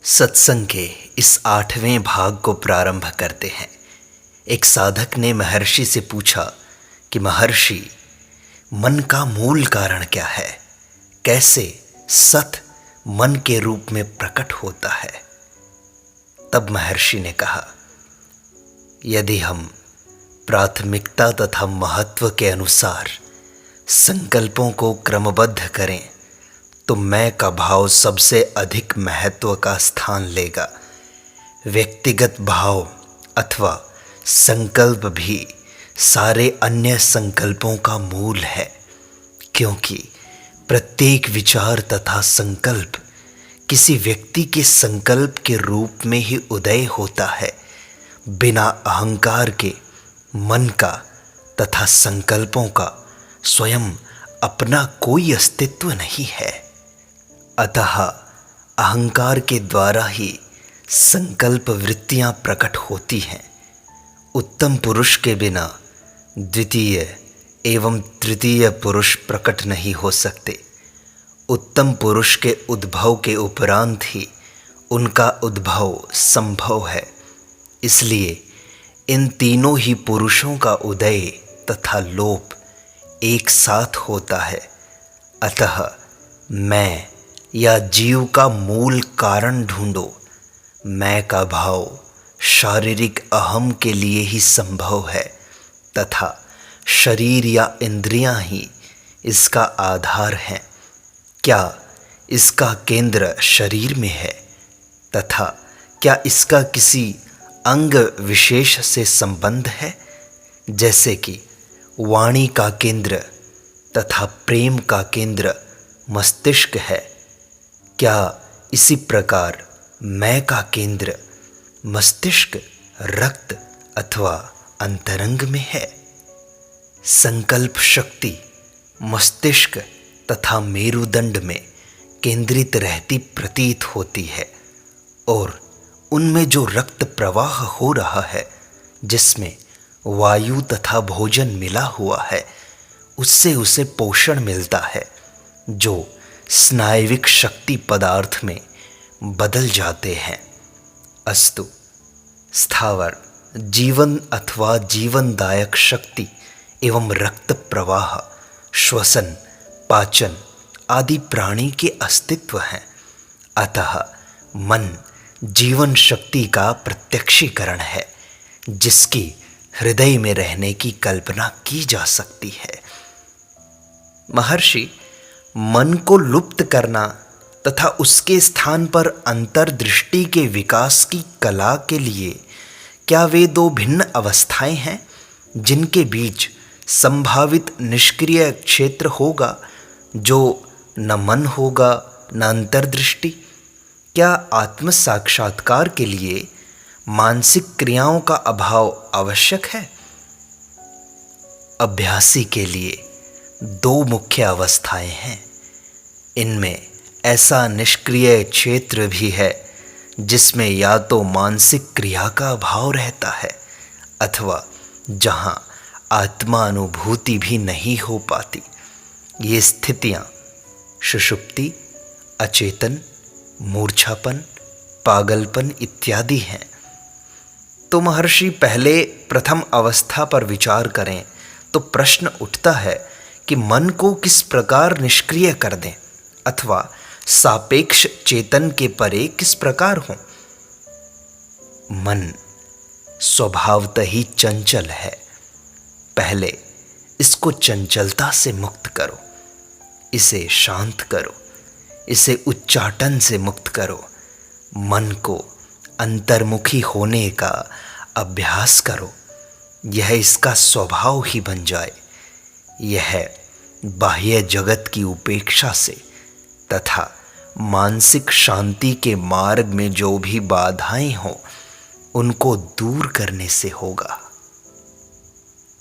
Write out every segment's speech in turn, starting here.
सत्संग के इस 8वें भाग को प्रारंभ करते हैं। एक साधक ने महर्षि से पूछा कि महर्षि, मन का मूल कारण क्या है? कैसे सत मन के रूप में प्रकट होता है? तब महर्षि ने कहा, यदि हम प्राथमिकता तथा महत्व के अनुसार संकल्पों को क्रमबद्ध करें तो मैं का भाव सबसे अधिक महत्व का स्थान लेगा। व्यक्तिगत भाव अथवा संकल्प भी सारे अन्य संकल्पों का मूल है, क्योंकि प्रत्येक विचार तथा संकल्प किसी व्यक्ति के संकल्प के रूप में ही उदय होता है। बिना अहंकार के मन का तथा संकल्पों का स्वयं अपना कोई अस्तित्व नहीं है। अतः अहंकार के द्वारा ही संकल्प वृत्तियां प्रकट होती हैं। उत्तम पुरुष के बिना द्वितीय एवं तृतीय पुरुष प्रकट नहीं हो सकते। उत्तम पुरुष के उद्भव के उपरांत ही उनका उद्भव संभव है। इसलिए इन तीनों ही पुरुषों का उदय तथा लोप एक साथ होता है। अतः मैं या जीव का मूल कारण ढूंढो। मैं का भाव शारीरिक अहम के लिए ही संभव है तथा शरीर या इंद्रियां ही इसका आधार हैं। क्या इसका केंद्र शरीर में है तथा क्या इसका किसी अंग विशेष से संबंध है? जैसे कि वाणी का केंद्र तथा प्रेम का केंद्र मस्तिष्क है, क्या इसी प्रकार मैं का केंद्र मस्तिष्क, रक्त अथवा अंतरंग में है? संकल्प शक्ति मस्तिष्क तथा मेरुदंड में केंद्रित रहती प्रतीत होती है और उनमें जो रक्त प्रवाह हो रहा है, जिसमें वायु तथा भोजन मिला हुआ है, उससे उसे पोषण मिलता है, जो स्नायविक शक्ति पदार्थ में बदल जाते हैं। अस्तु, स्थावर जीवन अथवा जीवनदायक शक्ति एवं रक्त प्रवाह, श्वसन, पाचन आदि प्राणी के अस्तित्व हैं। अतः मन जीवन शक्ति का प्रत्यक्षीकरण है, जिसकी हृदय में रहने की कल्पना की जा सकती है। महर्षि, मन को लुप्त करना तथा उसके स्थान पर अंतर्दृष्टि के विकास की कला के लिए क्या वे दो भिन्न अवस्थाएं हैं, जिनके बीच संभावित निष्क्रिय क्षेत्र होगा, जो न मन होगा न अंतर्दृष्टि? क्या आत्म साक्षात्कार के लिए मानसिक क्रियाओं का अभाव आवश्यक है? अभ्यासी के लिए दो मुख्य अवस्थाएं हैं। इनमें ऐसा निष्क्रिय क्षेत्र भी है जिसमें या तो मानसिक क्रिया का अभाव रहता है अथवा जहां आत्मानुभूति भी नहीं हो पाती। ये स्थितियां सुषुप्ति, अचेतन, मूर्छापन, पागलपन इत्यादि हैं। तो महर्षि, पहले प्रथम अवस्था पर विचार करें तो प्रश्न उठता है कि मन को किस प्रकार निष्क्रिय कर दें अथवा सापेक्ष चेतन के परे किस प्रकार हो। मन स्वभावतः ही चंचल है। पहले इसको चंचलता से मुक्त करो, इसे शांत करो, इसे उच्चाटन से मुक्त करो। मन को अंतर्मुखी होने का अभ्यास करो, यह इसका स्वभाव ही बन जाए। यह बाह्य जगत की उपेक्षा से तथा मानसिक शांति के मार्ग में जो भी बाधाएं हों, उनको दूर करने से होगा।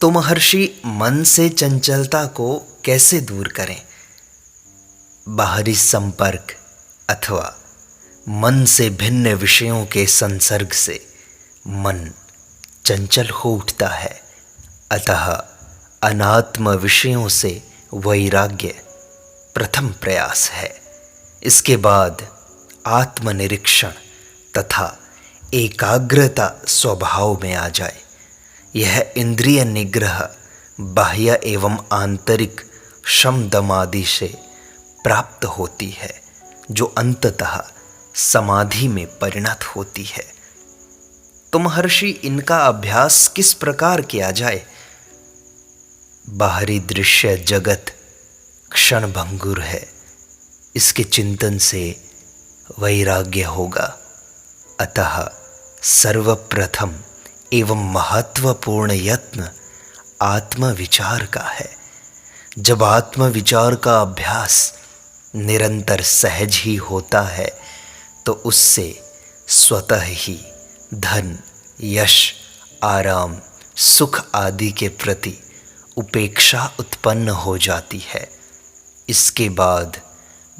तो महर्षि, मन से चंचलता को कैसे दूर करें? बाहरी संपर्क अथवा मन से भिन्न विषयों के संसर्ग से मन चंचल हो उठता है। अतः अनात्म विषयों से वैराग्य प्रथम प्रयास है। इसके बाद आत्मनिरीक्षण तथा एकाग्रता स्वभाव में आ जाए। यह इंद्रिय निग्रह बाह्य एवं आंतरिक शम दम आदि से प्राप्त होती है, जो अंततः समाधि में परिणत होती है। तो महर्षि, इनका अभ्यास किस प्रकार किया जाए? बाहरी दृश्य जगत क्षणभंगुर है, इसके चिंतन से वैराग्य होगा। अतः सर्वप्रथम एवं महत्वपूर्ण यत्न आत्मविचार का है। जब आत्मविचार का अभ्यास निरंतर सहज ही होता है तो उससे स्वतः ही धन, यश, आराम, सुख आदि के प्रति उपेक्षा उत्पन्न हो जाती है। इसके बाद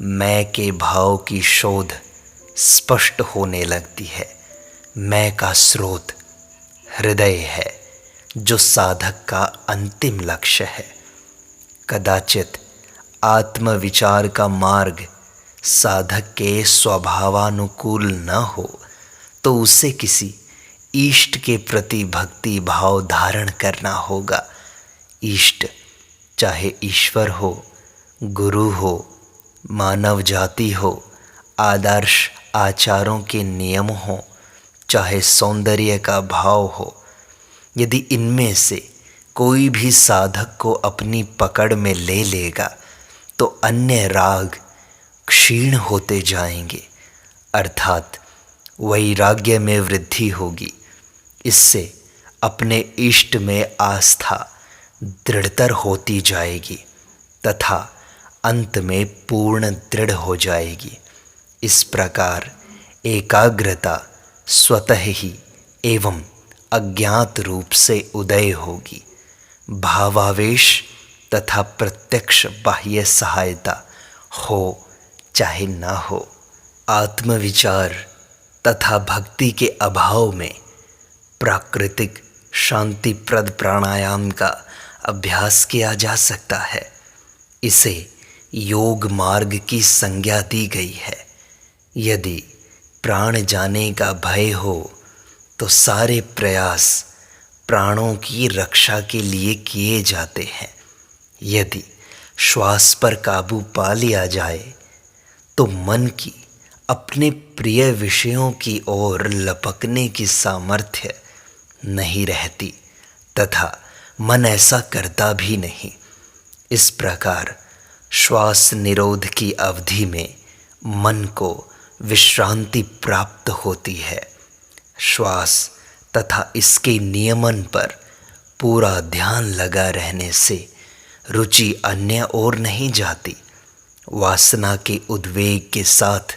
मैं के भाव की शोध स्पष्ट होने लगती है। मैं का स्रोत हृदय है, जो साधक का अंतिम लक्ष्य है। कदाचित आत्मविचार का मार्ग साधक के स्वभावानुकूल न हो तो उसे किसी इष्ट के प्रति भक्ति भाव धारण करना होगा। इष्ट चाहे ईश्वर हो, गुरु हो, मानव जाति हो, आदर्श आचारों के नियम हो, चाहे सौंदर्य का भाव हो, यदि इनमें से कोई भी साधक को अपनी पकड़ में ले लेगा तो अन्य राग क्षीण होते जाएंगे, अर्थात वैराग्य में वृद्धि होगी। इससे अपने इष्ट में आस्था दृढ़तर होती जाएगी तथा अंत में पूर्ण दृढ़ हो जाएगी। इस प्रकार एकाग्रता स्वतः ही एवं अज्ञात रूप से उदय होगी। भावावेश तथा प्रत्यक्ष बाह्य सहायता हो चाहे न हो, आत्मविचार तथा भक्ति के अभाव में प्राकृतिक शांतिप्रद प्राणायाम का अभ्यास किया जा सकता है। इसे योग मार्ग की संज्ञा दी गई है। यदि प्राण जाने का भय हो तो सारे प्रयास प्राणों की रक्षा के लिए किए जाते हैं। यदि श्वास पर काबू पा लिया जाए तो मन की अपने प्रिय विषयों की ओर लपकने की सामर्थ्य नहीं रहती तथा मन ऐसा करता भी नहीं। इस प्रकार श्वास निरोध की अवधि में मन को विश्रांति प्राप्त होती है। श्वास तथा इसके नियमन पर पूरा ध्यान लगा रहने से रुचि अन्य ओर नहीं जाती। वासना के उद्वेग के साथ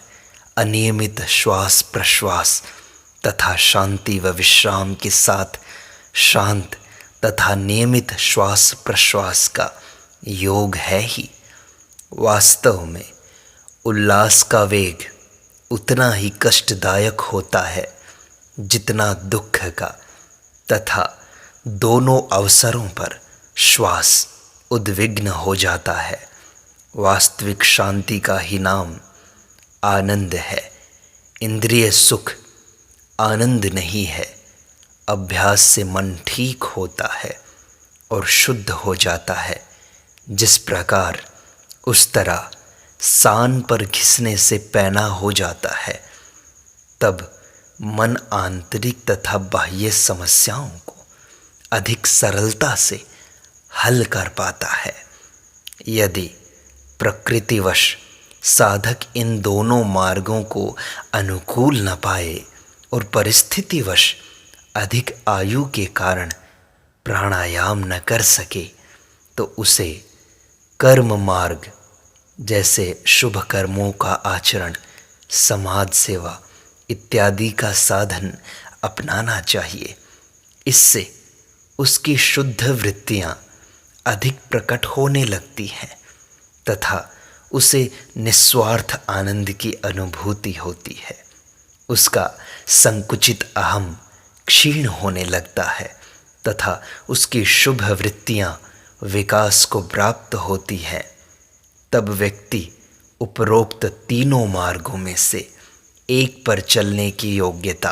अनियमित श्वास प्रश्वास तथा शांति व विश्राम के साथ शांत तथा नियमित श्वास प्रश्वास का योग है ही। वास्तव में उल्लास का वेग उतना ही कष्टदायक होता है जितना दुख का, तथा दोनों अवसरों पर श्वास उद्विग्न हो जाता है। वास्तविक शांति का ही नाम आनंद है। इंद्रिय सुख आनंद नहीं है। अभ्यास से मन ठीक होता है और शुद्ध हो जाता है। जिस प्रकार उस तरह सान पर घिसने से पैना हो जाता है, तब मन आंतरिक तथा बाह्य समस्याओं को अधिक सरलता से हल कर पाता है। यदि प्रकृतिवश साधक इन दोनों मार्गों को अनुकूल न पाए और परिस्थितिवश अधिक आयु के कारण प्राणायाम न कर सके तो उसे कर्म मार्ग जैसे शुभ कर्मों का आचरण, समाज सेवा इत्यादि का साधन अपनाना चाहिए। इससे उसकी शुद्ध वृत्तियां अधिक प्रकट होने लगती हैं तथा उसे निस्वार्थ आनंद की अनुभूति होती है। उसका संकुचित अहम क्षीण होने लगता है तथा उसकी शुभ वृत्तियां विकास को प्राप्त होती हैं। तब व्यक्ति उपरोक्त तीनों मार्गों में से एक पर चलने की योग्यता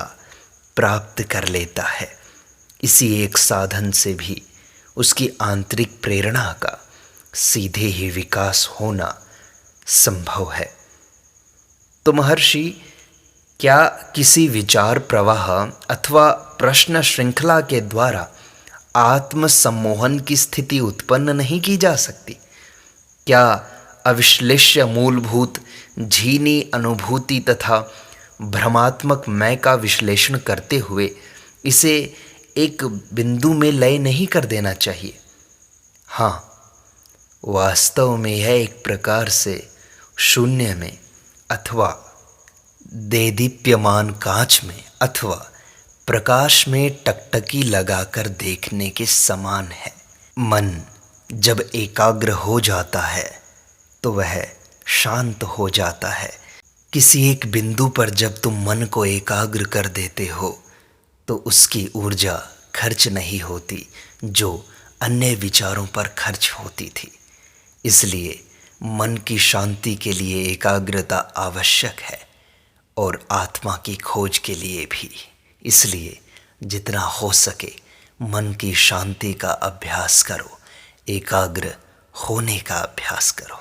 प्राप्त कर लेता है। इसी एक साधन से भी उसकी आंतरिक प्रेरणा का सीधे ही विकास होना संभव है। तो महर्षि, क्या किसी विचार प्रवाह अथवा प्रश्न श्रृंखला के द्वारा आत्म सम्मोहन की स्थिति उत्पन्न नहीं की जा सकती? क्या अविश्लेष्य मूलभूत झीनी अनुभूति तथा भ्रमात्मक मैं का विश्लेषण करते हुए इसे एक बिंदु में लय नहीं कर देना चाहिए? हाँ, वास्तव में यह एक प्रकार से शून्य में अथवा देदीप्यमान कांच में अथवा प्रकाश में टकटकी लगाकर देखने के समान है। मन जब एकाग्र हो जाता है तो वह शांत हो जाता है। किसी एक बिंदु पर जब तुम मन को एकाग्र कर देते हो तो उसकी ऊर्जा खर्च नहीं होती जो अन्य विचारों पर खर्च होती थी। इसलिए मन की शांति के लिए एकाग्रता आवश्यक है और आत्मा की खोज के लिए भी। इसलिए जितना हो सके मन की शांति का अभ्यास करो, एकाग्र होने का अभ्यास करो।